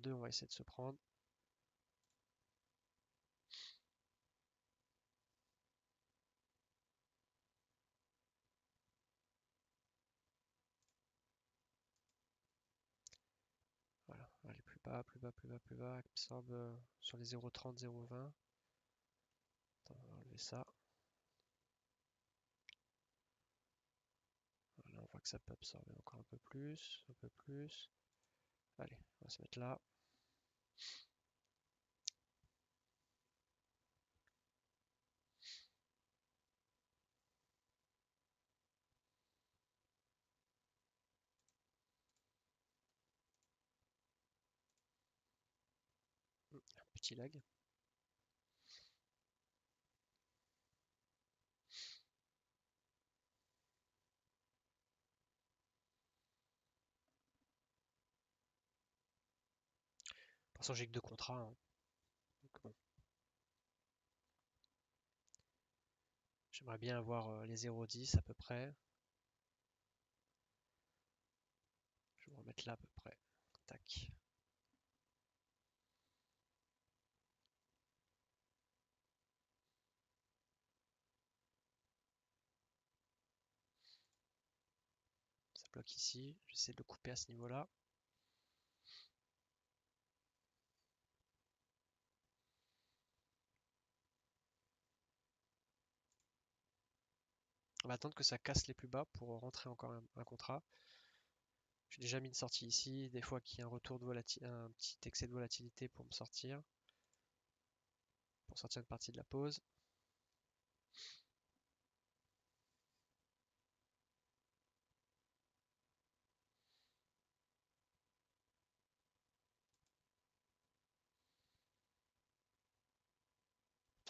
0,32, on va essayer de se prendre. Voilà, allez plus bas, plus bas, plus bas, plus bas, absorbe sur les 0,30, 0,20. Attends, on va enlever ça. Voilà, on voit que ça peut absorber encore un peu plus, un peu plus. Allez, on va se mettre là. Un petit lag. Pour l'instant, j'ai que 2 contrats, hein. Donc bon, j'aimerais bien avoir les 0,10 à peu près. Je vais me remettre là à peu près. Tac. Ça bloque ici. J'essaie de le couper à ce niveau-là. On va attendre que ça casse les plus bas pour rentrer encore un contrat. J'ai déjà mis une sortie ici, des fois qu'il y a un retour de volatilité, un petit excès de volatilité pour me sortir, pour sortir une partie de la pause.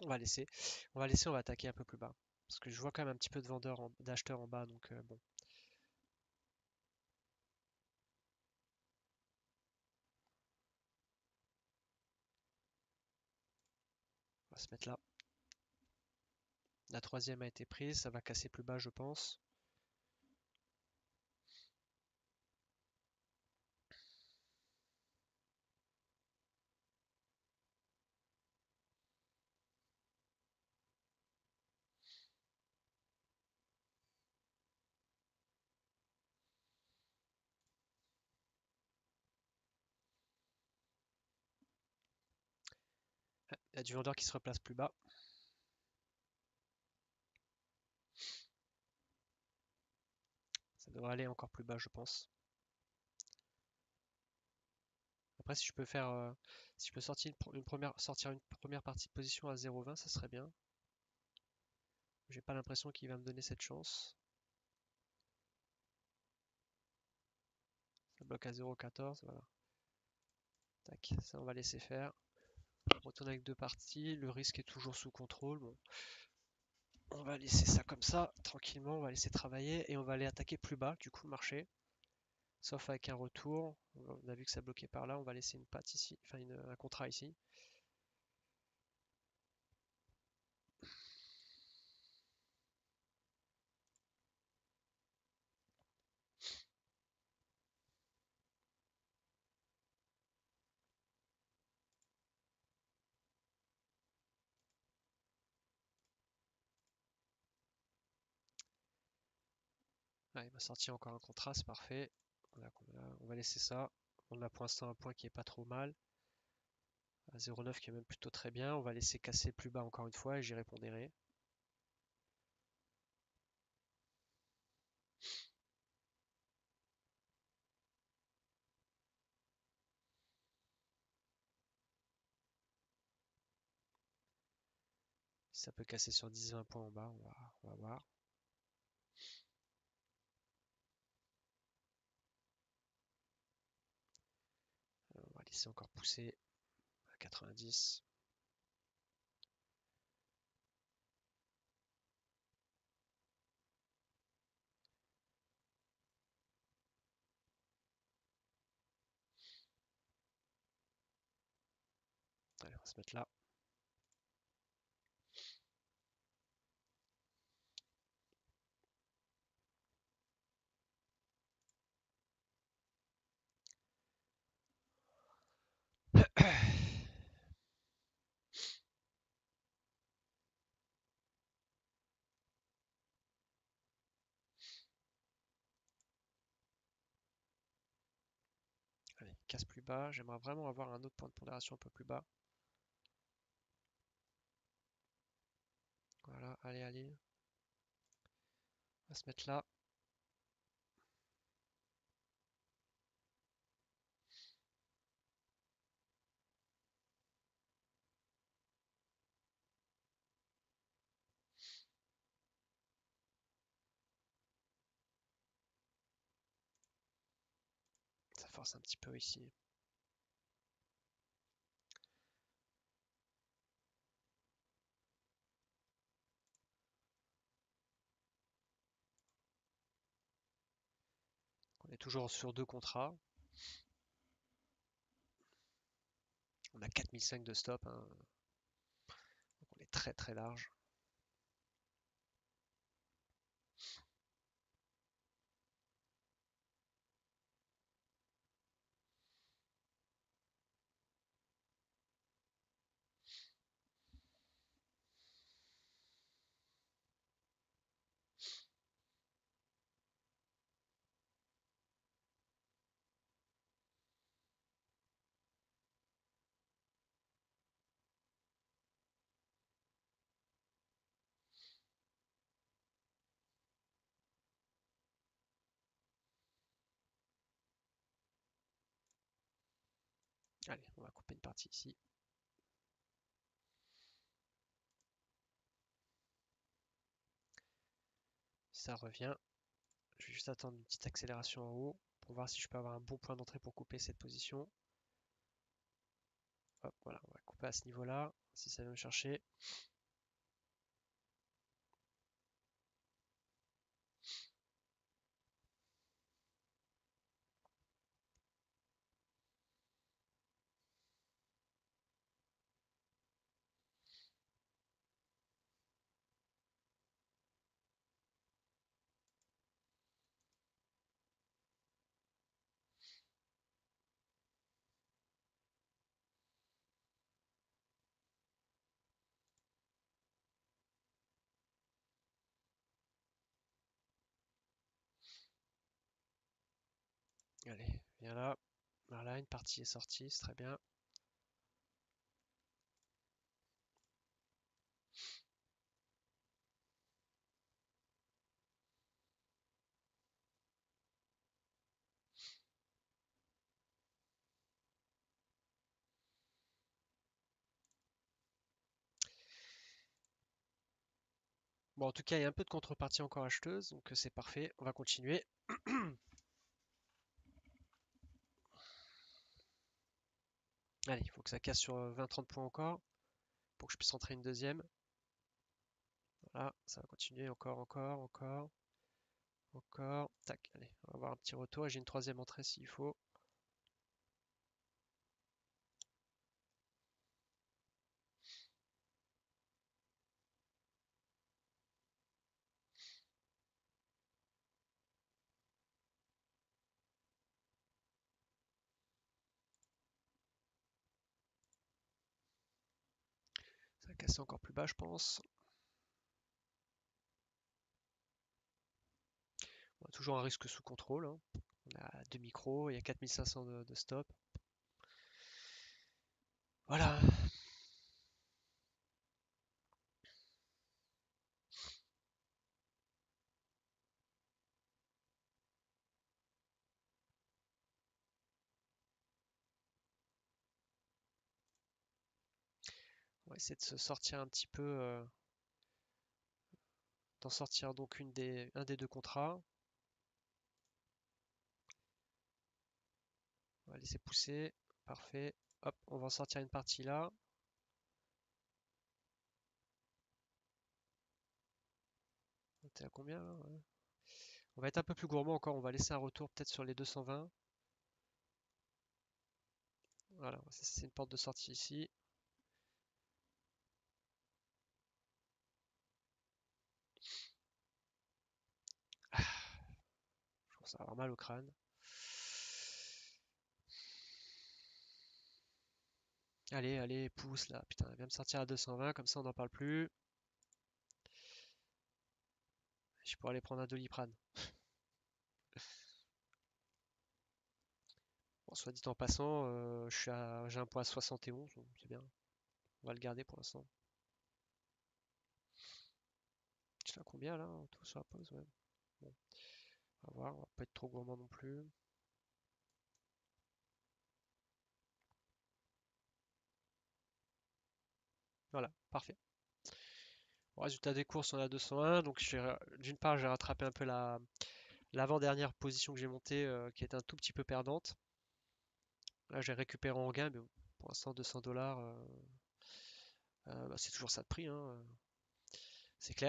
On va laisser, on va attaquer un peu plus bas. Parce que je vois quand même un petit peu de vendeurs, d'acheteurs en bas, donc bon. On va se mettre là. La troisième a été prise, ça va casser plus bas, je pense. Ah, il y a du vendeur qui se replace plus bas. Ça devrait aller encore plus bas, je pense. Après, si je peux faire, si je peux sortir une première partie de position à 0,20, ça serait bien. J'ai pas l'impression qu'il va me donner cette chance. Ça bloque à 0,14, voilà. Tac, ça on va laisser faire. On retourne avec 2 parties, le risque est toujours sous contrôle. Bon, on va laisser ça comme ça, tranquillement, on va laisser travailler et on va aller attaquer plus bas, du coup, le marché. Sauf avec un retour. On a vu que ça bloquait par là, on va laisser une patte ici, enfin un contrat ici. Ah, il m'a sorti encore un contrat, c'est parfait. On va laisser ça. On a pour l'instant un point qui est pas trop mal. À 0,9 qui est même plutôt très bien. On va laisser casser plus bas encore une fois et j'y répondrai. Si ça peut casser sur 10-20 points en bas, on va voir. On va laisser encore pousser à 90. Allez, on va se mettre là. casse plus bas. J'aimerais vraiment avoir un autre point de pondération un peu plus bas. Voilà, allez, allez. On va se mettre là. Ça force un petit peu ici. On est toujours sur 2 contrats. On a 4005 de stop, hein. Donc on est très très large. Allez, on va couper une partie ici. Ça revient. Je vais juste attendre une petite accélération en haut pour voir si je peux avoir un bon point d'entrée pour couper cette position. Hop, voilà, on va couper à ce niveau-là, si ça vient me chercher. Allez, viens là. Voilà, une partie est sortie, c'est très bien. Bon, en tout cas, il y a un peu de contrepartie encore acheteuse, donc c'est parfait. On va continuer. Allez, il faut que ça casse sur 20-30 points encore pour que je puisse entrer une deuxième. Voilà, ça va continuer encore, encore, encore, encore. Tac, allez, on va avoir un petit retour et j'ai une troisième entrée s'il faut. Ça va casser encore plus bas, je pense. On a toujours un risque sous contrôle, hein. On a 2 micros, il y a 4500 de stop. Voilà. On va essayer de se sortir un petit peu, d'en sortir donc un des deux contrats. On va laisser pousser. Parfait. Hop, on va en sortir une partie là. On était à combien là? Ouais. On va être un peu plus gourmand encore. On va laisser un retour peut-être sur les 220. Voilà, c'est une porte de sortie ici. Ah, je commence à avoir mal au crâne. Allez, allez, pousse là. Putain, elle vient me sortir à 220, comme ça on n'en parle plus. Je pourrais aller prendre un Doliprane. Bon, Soit dit en passant, j'ai un point à 71, donc c'est bien. On va le garder pour l'instant. Je suis à combien là, en tout sur la pause? Ouais. Bon, on va voir, on va pas être trop gourmand non plus. Voilà, parfait. Bon, résultat des courses, on a 201. Donc d'une part, j'ai rattrapé un peu l'avant-dernière position que j'ai montée, qui était un tout petit peu perdante. Là, j'ai récupéré en gain, mais bon, pour l'instant, 200 $, bah, c'est toujours ça de prix, hein, c'est clair.